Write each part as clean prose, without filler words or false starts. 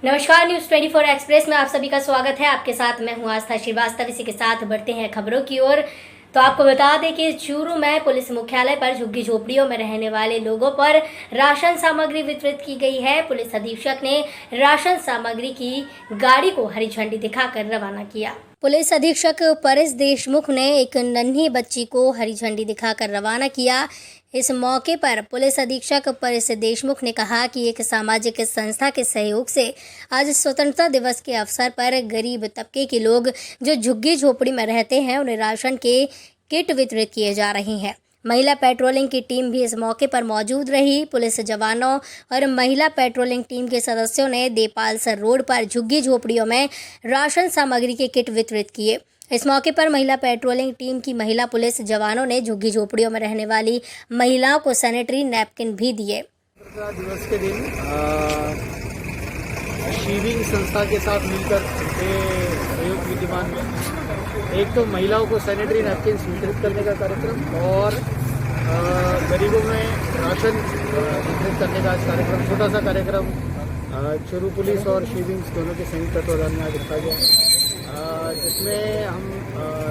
नमस्कार, news 24 express में आप सभी का स्वागत है। आपके साथ मैं हूं आस्था श्रीवास्तव। इसी के साथ बढ़ते हैं खबरों की ओर। तो आपको बता दें कि चूरू में पुलिस मुख्यालय पर झुग्गी झोपड़ियों में रहने वाले लोगों पर राशन सामग्री वितरित की गई है। पुलिस अधीक्षक ने राशन सामग्री की गाड़ी को हरी झंडी दिखाकर रवाना किया। पुलिस अधीक्षक परेश देशमुख ने एक नन्ही बच्ची को हरी झंडी दिखाकर रवाना किया। इस मौके पर पुलिस अधीक्षक परेश देशमुख ने कहा कि एक सामाजिक संस्था के सहयोग से आज स्वतंत्रता दिवस के अवसर पर गरीब तबके के लोग जो झुग्गी झोपड़ी में रहते हैं उन्हें राशन के किट वितरित किए जा रहे हैं। महिला पेट्रोलिंग की टीम भी इस मौके पर मौजूद रही। पुलिस जवानों और महिला पेट्रोलिंग टीम के सदस्यों ने देपालसर रोड पर झुग्गी झोपड़ियों में राशन सामग्री के किट वितरित किए। इस मौके पर महिला पेट्रोलिंग टीम की महिला पुलिस जवानों ने झुग्गी झोपड़ियों में रहने वाली महिलाओं को सैनिटरी नैपकिन भी दिए। दिवस के दिन शीविंग संस्था के साथ मिलकर सहयोग विद्यमान में एक तो महिलाओं को सैनिटरी नैपकिन वितरित करने का कार्यक्रम और गरीबों में राशन वितरित करने का कार्यक्रम, छोटा सा कार्यक्रम चूरू पुलिस और शीविंग्स दोनों के संयुक्त तत्वाधान में आज रखा गया, जिसमें हम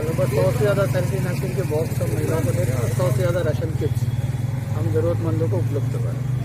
लगभग 100 से ज़्यादा सैनिटरी नैपकिन के बॉक्स हम महिलाओं को दे रहे हैं और 100 से ज़्यादा राशन किट्स हम जरूरतमंदों को उपलब्ध करवा रहे हैं।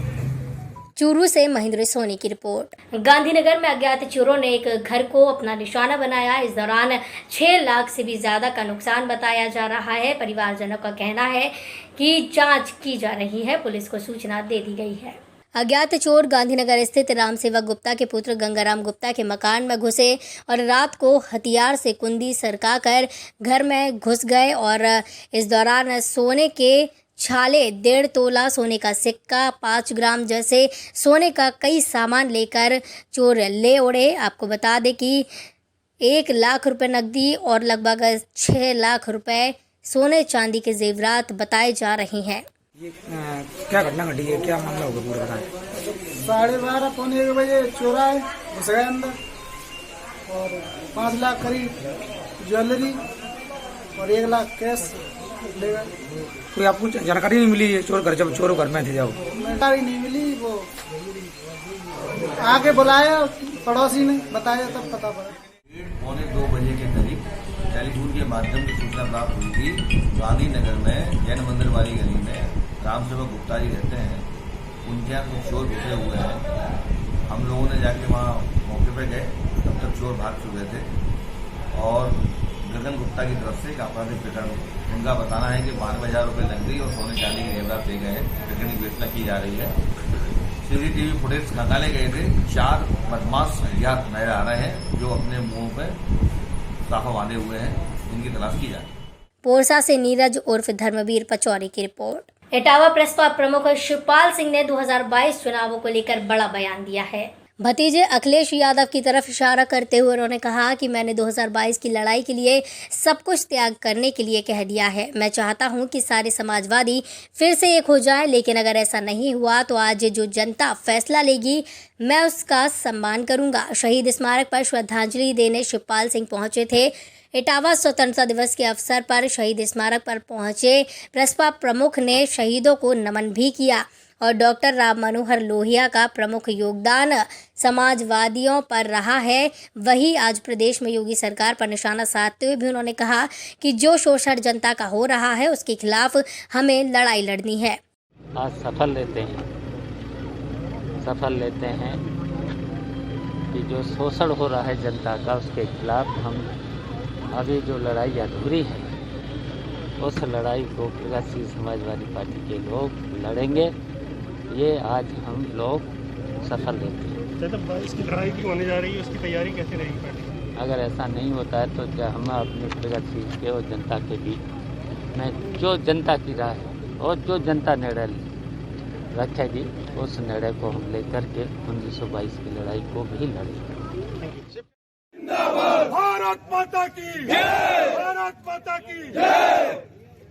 चूरू से महेंद्र सोनी की रिपोर्ट। गांधीनगर में अज्ञात चोरों ने एक घर को अपना निशाना बनाया। इस दौरान 6 लाख से भी ज्यादा का नुकसान बताया जा रहा है। परिवारजनों का कहना है कि जांच की जा रही है। पुलिस को सूचना दे दी गई है। अज्ञात चोर गांधीनगर स्थित राम सेवक गुप्ता के पुत्र गंगाराम गुप्ता के मकान में घुसे और रात को हथियार से कुंडी सरकाकर घर में घुस गए और इस दौरान सोने के छाले, 1.5 तोला सोने का सिक्का, 5 ग्राम जैसे सोने का कई सामान लेकर चोर ले उड़े। आपको बता दें कि 1 लाख रुपए नकदी और लगभग 6 लाख रुपए सोने चांदी के जेवरात बताए जा रहे हैं। ये क्या घटना घटी है, क्या मामला होगा पूरा बताएं। 12:30 पौने 1 बजे चोरा है, घुस गए अंदर और 5 लाख करीब ज्वेलरी और 1 लाख कैश ले गए। कोई आपको जानकारी नहीं मिली है चोर जब चोर घर में थे जब? जानकारी नहीं मिली, वो आके बुलाया पड़ोसी ने बताया तब पता पड़ा। 1:45 बजे के करीब टेलीफोन के माध्यम से सूचना प्राप्त हुई थी। गांधीनगर में जैन मंदिर वाली गली में राम सेवक गुप्ता जी रहते हैं, उनके यहाँ कुछ चोर घुसे हुए हैं। हम लोगों ने जाके वहाँ मौके पर गए, तब तक चोर भाग चुके थे और गगन गुप्ता की तरफ से एक आपराधिक प्रकरण, उनका बताना है कि 92,000 रुपये नकदी और सोने चांदी के जेवरात दे गए हैं। प्रकरण की विवेचना की जा रही है। CCTV फुटेज खंगाले गए थे। 4 बदमाश अज्ञात नजर आ रहे हैं जो अपने मुंह पर साफा बांधे हुए हैं, इनकी तलाश की जा रही है। पोरसा से नीरज उर्फ धर्मवीर पचौरी की रिपोर्ट। इटावा प्रस्ताव प्रमुख शिवपाल सिंह ने 2022 चुनावों को लेकर बड़ा बयान दिया है। भतीजे अखिलेश यादव की तरफ इशारा करते हुए उन्होंने कहा कि मैंने 2022 की लड़ाई के लिए सब कुछ त्याग करने के लिए कह दिया है। मैं चाहता हूं कि सारे समाजवादी फिर से एक हो जाएं, लेकिन अगर ऐसा नहीं हुआ तो आज जो जनता फैसला लेगी मैं उसका सम्मान करूंगा। शहीद स्मारक पर श्रद्धांजलि देने शिवपाल सिंह पहुंचे थे। इटावा स्वतंत्रता दिवस के अवसर पर शहीद स्मारक पर पहुंचे प्रसपा प्रमुख ने शहीदों को नमन भी किया और डॉक्टर राम मनोहर लोहिया का प्रमुख योगदान समाजवादियों पर रहा है। वही आज प्रदेश में योगी सरकार पर निशाना साधते हुए भी उन्होंने कहा कि जो शोषण जनता का हो रहा है उसके खिलाफ हमें लड़ाई लड़नी है। आज सफल लेते हैं कि जो शोषण हो रहा है जनता का उसके खिलाफ हम अभी जो लड़ाई अधूरी है उस लड़ाई को प्रगतिशील समाजवादी पार्टी के लोग लड़ेंगे। ये आज हम लोग सफल लेते हैं। इसकी लड़ाई की होने जा रही है, उसकी तैयारी कैसे रहेगी पार्टी? अगर ऐसा नहीं होता है तो हम अपने प्रगतिशील के और जनता के बीच में जो जनता की राय है और जो जनता निर्णय रखेगी उस निर्णय को हम लेकर के 1922 की लड़ाई को भी लड़ेंगे। भारत माता की जय, भारत माता की जय।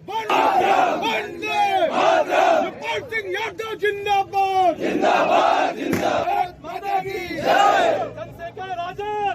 वंदे मातरम। शिवपाल सिंह यादव जिंदाबाद, जिंदाबाद, जिंदाबाद। माता की जय। जनसेवा राजन।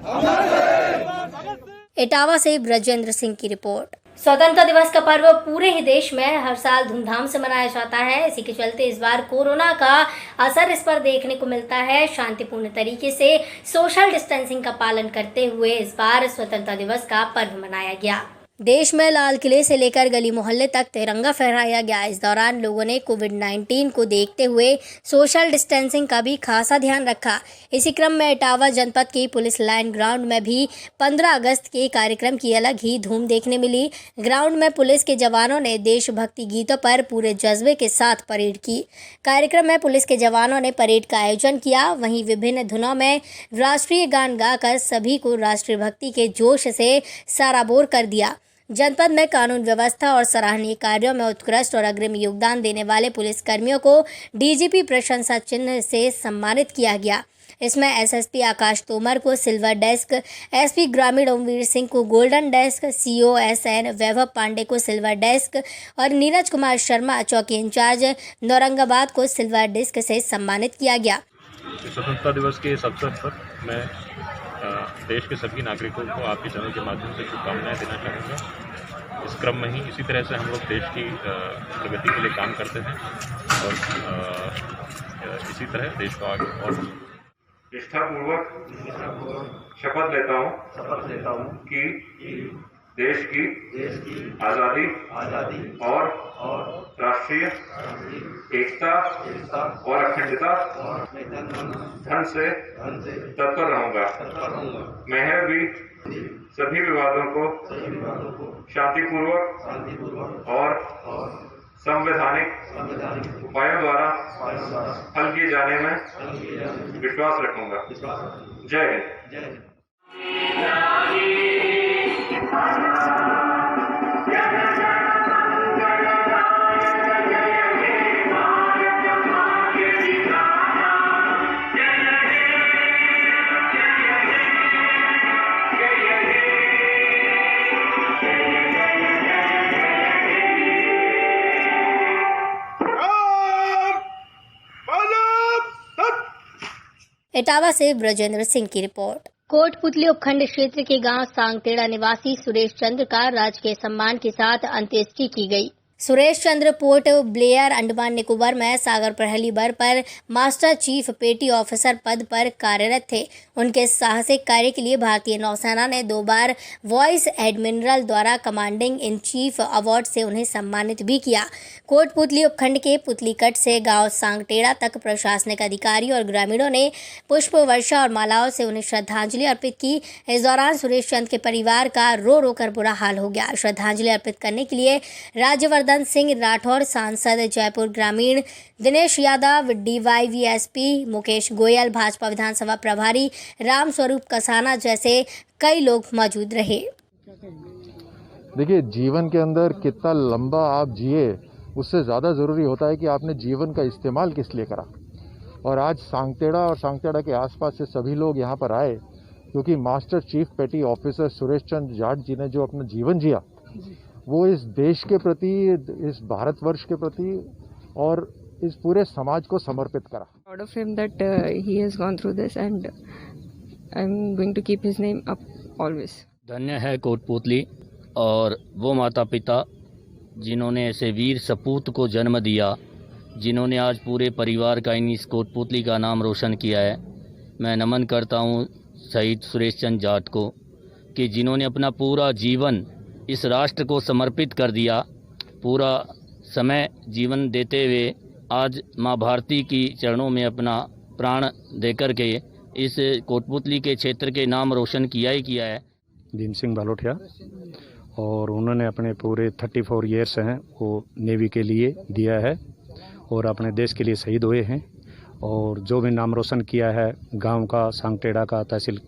इटावा से ब्रजेंद्र सिंह की रिपोर्ट। स्वतंत्रता दिवस का पर्व पूरे ही देश में हर साल धूमधाम से मनाया जाता है। इसी के चलते इस बार कोरोना का असर इस पर देखने को मिलता है। शांतिपूर्ण तरीके से सोशल डिस्टेंसिंग का पालन करते हुए इस बार स्वतंत्रता दिवस का पर्व मनाया गया। देश में लाल किले से लेकर गली मोहल्ले तक तिरंगा फहराया गया। इस दौरान लोगों ने कोविड-19 को देखते हुए सोशल डिस्टेंसिंग का भी खासा ध्यान रखा। इसी क्रम में इटावा जनपद की पुलिस लाइन ग्राउंड में भी 15 अगस्त के कार्यक्रम की अलग ही धूम देखने मिली। ग्राउंड में पुलिस के जवानों ने देशभक्ति गीतों पर पूरे जज्बे के साथ परेड की। कार्यक्रम में पुलिस के जवानों ने परेड का आयोजन किया। वहीं विभिन्न धुनों में राष्ट्रीय गान गाकर सभी को राष्ट्रीय भक्ति के जोश से सराबोर कर दिया। जनपद में कानून व्यवस्था और सराहनीय कार्यों में उत्कृष्ट और अग्रिम योगदान देने वाले पुलिस कर्मियों को डीजीपी प्रशंसा चिन्ह से सम्मानित किया गया। इसमें एसएसपी आकाश तोमर को सिल्वर डेस्क, एसपी ग्रामीण ओमवीर सिंह को गोल्डन डेस्क, सीओ एसएन वैभव पांडे को सिल्वर डेस्क और नीरज कुमार शर्मा चौकी इंचार्ज नौरंगाबाद को सिल्वर डिस्क से सम्मानित किया गया। स्वतंत्रता दिवस के इस अवसर पर मैं देश के सभी नागरिकों को आपके चैनल के माध्यम से शुभकामनाएं देना चाहूँगा। इस क्रम में ही इसी तरह से हम लोग देश की प्रगति के लिए काम करते हैं और इसी तरह देश को आगे और निष्ठापूर्वक शपथ लेता हूँ कि देश की आज़ादी और राष्ट्रीय एकता और अखंडता धन से तत्पर रहूंगा। मैं भी सभी विवादों को शांतिपूर्वक और संवैधानिक उपायों द्वारा हल किए जाने में विश्वास रखूंगा। जय हिंद। इटावा से ब्रजेंद्र सिंह की रिपोर्ट। कोटपुतली उपखंड क्षेत्र के गांव सांगतेड़ा निवासी सुरेश चंद्र का राजकीय सम्मान के साथ अंत्येष्टि की गई। सुरेश चंद्र पोर्ट ब्लेयर अंडमान निकोबार में सागर प्रहरी बल पर मास्टर चीफ पेटी ऑफिसर पद पर कार्यरत थे। उनके साहसिक कार्य के लिए भारतीय नौसेना ने 2 बार वाइस एडमिरल द्वारा कमांडिंग इन चीफ अवार्ड से उन्हें सम्मानित भी किया। कोटपुतली उपखंड के पुतलीकट से गांव सांगटेड़ा तक प्रशासनिक अधिकारी और ग्रामीणों ने पुष्प वर्षा और मालाओं से उन्हें श्रद्धांजलि अर्पित की। इस दौरान सुरेश चंद्र के परिवार का रो रो कर बुरा हाल हो गया। श्रद्धांजलि अर्पित करने के लिए राज्यवर्धन सिंह राठौर, सांसद जयपुर ग्रामीण दिनेश यादव, डीवाईवीएसपी मुकेश गोयल, भाजपा विधानसभा प्रभारी राम स्वरूप कसाना जैसे कई लोग मौजूद रहे। देखिए, जीवन के अंदर कितना लंबा आप जिए उससे ज़्यादा ज़रूरी होता है कि आपने जीवन का इस्तेमाल किस लिए करा। और आज सांगतेड़ा और सांगतेड़ा के आसपास से सभी लोग यहाँ पर आए क्योंकि मास्टर चीफ पेटी ऑफिसर सुरेश चंद्र जाट जी ने जो अपना जीवन जिया वो इस देश के प्रति, इस भारतवर्ष के प्रति और इस पूरे समाज को समर्पित करा। Proud of him that he has gone through this and I'm going to keep his name up always. धन्य है कोटपुतली और वो माता पिता जिन्होंने ऐसे वीर सपूत को जन्म दिया, जिन्होंने आज पूरे परिवार का इस कोटपुतली का नाम रोशन किया है। मैं नमन करता हूँ शहीद सुरेश चंद्र जाट को कि जिन्होंने अपना पूरा जीवन इस राष्ट्र को समर्पित कर दिया। पूरा समय जीवन देते हुए आज माँ भारती की चरणों में अपना प्राण देकर के इस कोटपुतली के क्षेत्र के नाम रोशन किया ही किया है। भीम सिंह बालोटिया, और उन्होंने अपने पूरे 34 ईयर्स हैं वो नेवी के लिए दिया है और अपने देश के लिए शहीद हुए हैं। और जो भी नाम रोशन किया है गांव का, सांगटेड़ा का, तहसील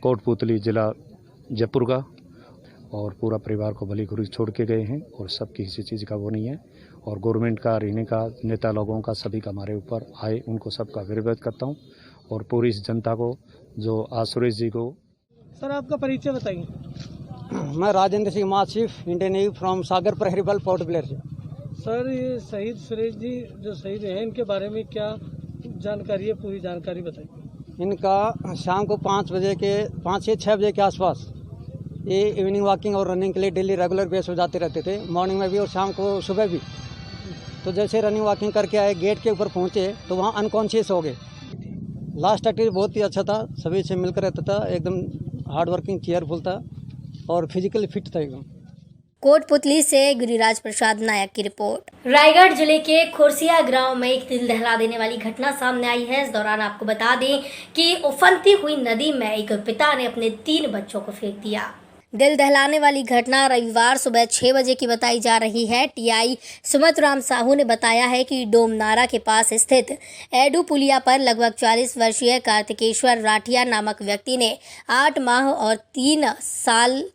कोटपुतली, जिला जयपुर का, और पूरा परिवार को भली खुरी छोड़ के गए हैं और सबकी किसी चीज़ का वो नहीं है। और गवर्नमेंट का, रहने का, नेता लोगों का, सभी का हमारे ऊपर आए, उनको सबका विरोध करता हूँ और पूरी इस जनता को जो आज सुरेश जी को। सर, आपका परिचय बताइए। मैं Rajendra Singh, master chief Indian navy from Sagar Prahari Bal port Blair से। सर, ये शहीद सुरेश जी जो शहीद हैं, इनके बारे में क्या जानकारी है, पूरी जानकारी बताइए। इनका शाम को 5 से 6 बजे के आसपास ये इवनिंग वॉकिंग और रनिंग के लिए डेली रेगुलर बेस हो जाते रहते थे, मॉर्निंग में भी और शाम को सुबह भी। तो जैसे रनिंग वॉकिंग करके आए, गेट के ऊपर पहुँचे तो वहाँ अनकॉन्शियस हो गए। लास्ट एक्टिव बहुत ही अच्छा था, सभी से मिलकर रहता था, एकदम हार्ड वर्किंग, केयरफुल था और फिजिकली फिट था एकदम। कोटपुतली से गिरिराज प्रसाद नायक की रिपोर्ट। रायगढ़ जिले के खुर्सिया गांव में एक दिल दहला देने वाली घटना सामने आई है। इस दौरान आपको बता दें कि उफनती हुई नदी में एक पिता ने अपने 3 बच्चों को फेंक दिया। दिल दहलाने वाली घटना रविवार सुबह 6 बजे की बताई जा रही है। टीआई सुमत राम साहू ने बताया है कि डोमनारा के पास स्थित एडू पुलिया पर लगभग 40 वर्षीय कार्तिकेश्वर राठिया नामक व्यक्ति ने 8 माह और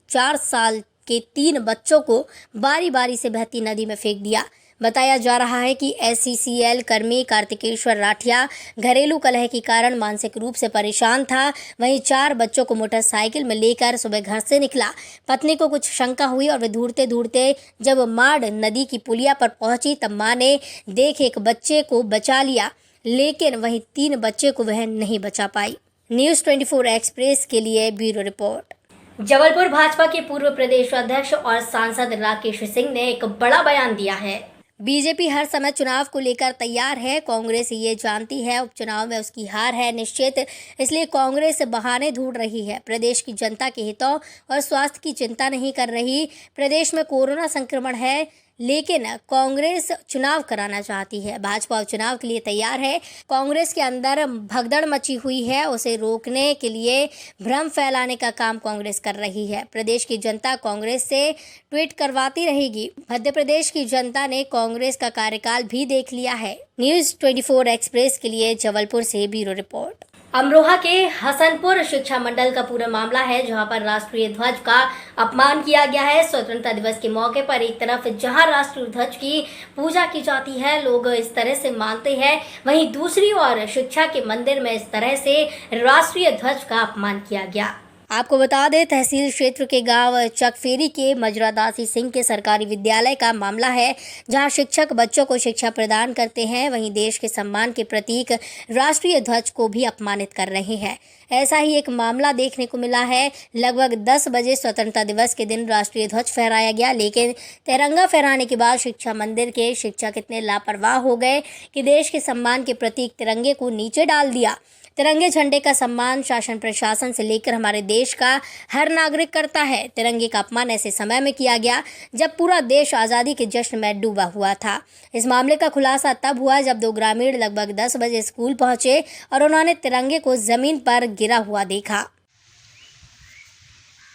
4 साल के 3 बच्चों को बारी बारी से बहती नदी में फेंक दिया। बताया जा रहा है कि SCCL कर्मी कार्तिकेश्वर राठिया घरेलू कलह के कारण मानसिक रूप से परेशान था। वहीं 4 बच्चों को मोटरसाइकिल में लेकर सुबह घर से निकला। पत्नी को कुछ शंका हुई और वे ढूंढते ढूंढते जब माड़ नदी की पुलिया पर पहुंची तब मां ने देखे एक बच्चे को बचा लिया, लेकिन वहीं 3 बच्चे को वह नहीं बचा पाई। न्यूज़ 24 एक्सप्रेस के लिए ब्यूरो रिपोर्ट। जबलपुर भाजपा के पूर्व प्रदेश अध्यक्ष और सांसद राकेश सिंह ने एक बड़ा बयान दिया है। बीजेपी हर समय चुनाव को लेकर तैयार है। कांग्रेस ये जानती है उपचुनाव में उसकी हार है निश्चित, इसलिए कांग्रेस बहाने ढूंढ रही है। प्रदेश की जनता के हितों और स्वास्थ्य की चिंता नहीं कर रही। प्रदेश में कोरोना संक्रमण है, लेकिन कांग्रेस चुनाव कराना चाहती है। भाजपा उपचुनाव के लिए तैयार है। कांग्रेस के अंदर भगदड़ मची हुई है, उसे रोकने के लिए भ्रम फैलाने का काम कांग्रेस कर रही है। प्रदेश की जनता कांग्रेस से ट्वीट करवाती रहेगी। मध्य प्रदेश की जनता ने कांग्रेस का कार्यकाल भी देख लिया है। न्यूज़ 24 एक्सप्रेस के लिए जबलपुर से ब्यूरो रिपोर्ट। अमरोहा के हसनपुर शिक्षा मंडल का पूरा मामला है, जहां पर राष्ट्रीय ध्वज का अपमान किया गया है। स्वतंत्रता दिवस के मौके पर एक तरफ जहां राष्ट्रीय ध्वज की पूजा की जाती है, लोग इस तरह से मानते हैं, वहीं दूसरी ओर शिक्षा के मंदिर में इस तरह से राष्ट्रीय ध्वज का अपमान किया गया। आपको बता दें, तहसील क्षेत्र के गांव चकफेरी के मजरादासी सिंह के सरकारी विद्यालय का मामला है, जहां शिक्षक बच्चों को शिक्षा प्रदान करते हैं, वहीं देश के सम्मान के प्रतीक राष्ट्रीय ध्वज को भी अपमानित कर रहे हैं। ऐसा ही एक मामला देखने को मिला है। लगभग 10 बजे स्वतंत्रता दिवस के दिन राष्ट्रीय ध्वज फहराया गया, लेकिन तिरंगा फहराने के बाद शिक्षा मंदिर के शिक्षक इतने लापरवाह हो गए कि देश के सम्मान के प्रतीक तिरंगे को नीचे डाल दिया। तिरंगे झंडे का सम्मान शासन प्रशासन से लेकर हमारे देश का हर नागरिक करता है। तिरंगे का अपमान ऐसे समय में किया गया जब पूरा देश आज़ादी के जश्न में डूबा हुआ था। इस मामले का खुलासा तब हुआ जब 2 ग्रामीण लगभग 10 बजे स्कूल पहुंचे और उन्होंने तिरंगे को जमीन पर गिरा हुआ देखा।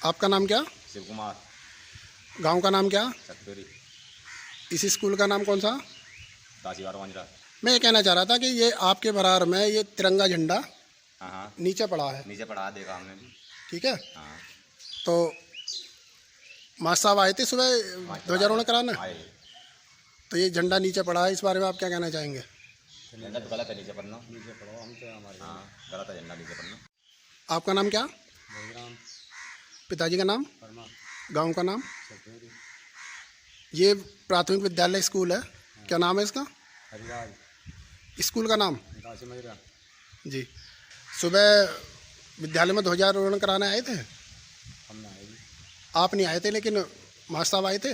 आपका नाम क्या? शिव कुमार। गांव का नाम क्या? चकफेरी। इस स्कूल का नाम कौन सा? दासीवार मंजरा। मैं ये कहना चाह रहा था कि ये आपके बराबर में ये तिरंगा झंडा हाँ नीचे पड़ा है। नीचे पड़ा देखा हमने भी। ठीक है। हाँ। तो मास्टर साहब आए थे सुबह ध्वजारोहण कराने, तो ये झंडा नीचे पड़ा है, इस बारे में आप क्या कहना चाहेंगे? झंडा तो गलत है, नीचे पड़ना। नीचे पड़ो, हम तो हमारे गलत है झंडा नीचे पड़ना। आपका नाम क्या? पिताजी का नाम? गाँव का नाम? ये प्राथमिक विद्यालय स्कूल है, क्या नाम है इसका? स्कूल का नाम? जी। सुबह विद्यालय में ध्वजारोहण कराने आए थे? हम ना आए। आप नहीं आए थे, लेकिन मास्टर साहब आए थे।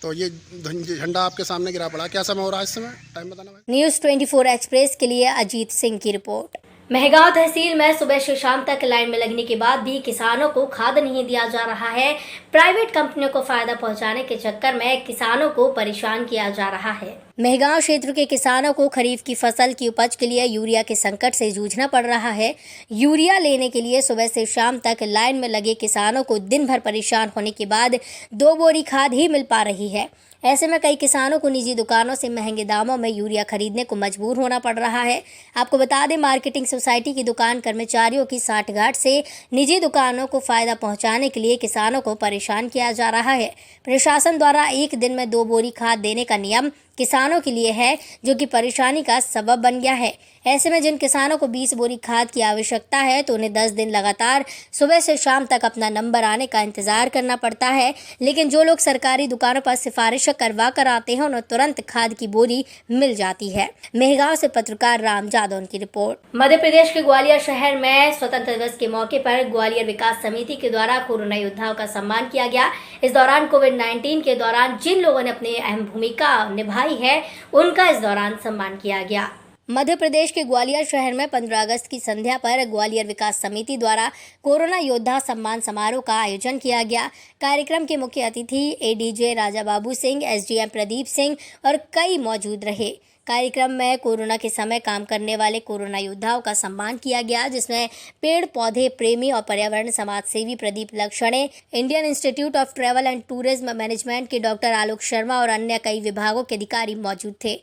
तो ये झंडा आपके सामने गिरा पड़ा, क्या समय हो रहा है इस समय? टाइम बताना भाई। न्यूज़ 24 एक्सप्रेस के लिए अजीत सिंह की रिपोर्ट। मेहगांव तहसील में सुबह से शाम तक लाइन में लगने के बाद भी किसानों को खाद नहीं दिया जा रहा है। प्राइवेट कंपनियों को फायदा पहुंचाने के चक्कर में किसानों को परेशान किया जा रहा है। मेहगांव क्षेत्र के किसानों को खरीफ की फसल की उपज के लिए यूरिया के संकट से जूझना पड़ रहा है। यूरिया लेने के लिए सुबह से शाम तक लाइन में लगे किसानों को दिन भर परेशान होने के बाद 2 बोरी खाद ही मिल पा रही है। ऐसे में कई किसानों को निजी दुकानों से महंगे दामों में यूरिया खरीदने को मजबूर होना पड़ रहा है। आपको बता दें, मार्केटिंग सोसाइटी की दुकान कर्मचारियों की साठगांठ से निजी दुकानों को फायदा पहुंचाने के लिए किसानों को परेशान किया जा रहा है। प्रशासन द्वारा एक दिन में 2 बोरी खाद देने का नियम किसानों के लिए है, जो कि परेशानी का सबब बन गया है। ऐसे में जिन किसानों को 20 बोरी खाद की आवश्यकता है तो उन्हें 10 दिन लगातार सुबह से शाम तक अपना नंबर आने का इंतजार करना पड़ता है। लेकिन जो लोग सरकारी दुकानों पर सिफारिश करवा कर आते हैं उन्हें तुरंत खाद की बोरी मिल जाती है। मेहगांव से पत्रकार राम जादौन की रिपोर्ट। मध्य प्रदेश के ग्वालियर शहर में स्वतंत्रता दिवस के मौके पर ग्वालियर विकास समिति के द्वारा कोरोना योद्धाओं का सम्मान किया गया। इस दौरान कोविड-19 के दौरान जिन लोगों ने अपनी अहम भूमिका निभाई है उनका इस दौरान सम्मान किया गया। मध्य प्रदेश के ग्वालियर शहर में 15 अगस्त की संध्या पर ग्वालियर विकास समिति द्वारा कोरोना योद्धा सम्मान समारोह का आयोजन किया गया। कार्यक्रम के मुख्य अतिथि एडीजे राजा बाबू सिंह, एसडीएम प्रदीप सिंह और कई मौजूद रहे। कार्यक्रम में कोरोना के समय काम करने वाले कोरोना योद्धाओं का सम्मान किया गया, जिसमें पेड़ पौधे प्रेमी और पर्यावरण समाज सेवी प्रदीप लक्षणे, Indian institute of travel and tourism management के डॉक्टर आलोक शर्मा और अन्य कई विभागों के अधिकारी मौजूद थे।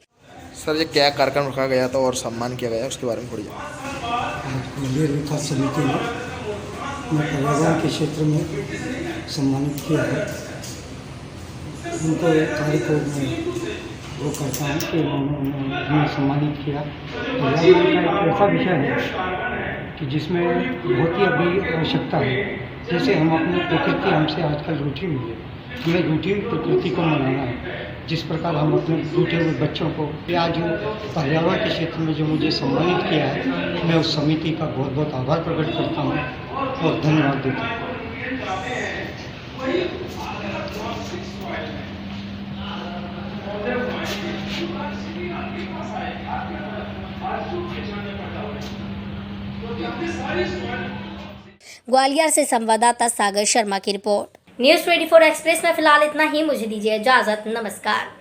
सर, ये क्या कार्यक्रम रखा गया था और सम्मान किया गया उसके बारे में थोड़ी ग्वालियर विकास समिति ने पर्यावरण के क्षेत्र में सम्मानित किया है। उनको कार्य को मैं वो करता हूँ कि उन्होंने सम्मानित किया। पर्यावरण का एक ऐसा विषय है कि जिसमें बहुत ही अभी आवश्यकता है। जैसे हम अपनी प्रकृति हमसे आजकल रूठी हुई है, हमें रूठी हुई प्रकृति को मनाना है। जिस प्रकार हम अपने रूठे हुए बच्चों को आज पर्यावरण के क्षेत्र में जो मुझे सम्मानित किया है, मैं उस समिति का बहुत बहुत आभार प्रकट करता हूँ और धन्यवाद देता हूँ। ग्वालियर से संवाददाता सागर शर्मा की रिपोर्ट। न्यूज़ 24 एक्सप्रेस में फिलहाल इतना ही। मुझे दीजिए इजाजत। नमस्कार।